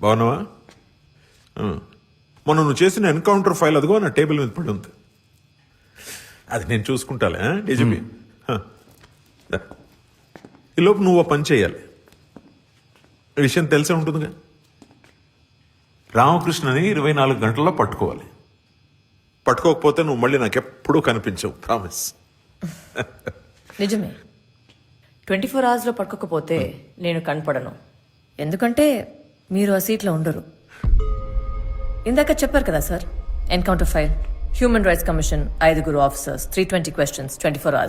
బాగున్నావా? మొన్న నువ్వు చేసిన ఎన్కౌంటర్ ఫైల్ అదిగో నా టేబుల్ మీద పడి ఉంది. అది నేను చూసుకుంటాలే డీజీపీ. ఈలోపు నువ్వు పని చేయాలి. ఈ విషయం తెలిసే ఉంటుందిగా. రామకృష్ణని 24 గంటల్లో పట్టుకోవాలి. పట్టుకోకపోతే నువ్వు మళ్ళీ నాకు ఎప్పుడూ కనిపించవు, ప్రామిస్. నిజమే. 24 అవర్స్లో పట్టుకోకపోతే నేను కనపడను. ఎందుకంటే మీరు ఆ సీట్లో ఉండరు. ఇందాక చెప్పారు కదా sir, encounter file, human rights commission, 5 officers, 320 questions, 24 hours.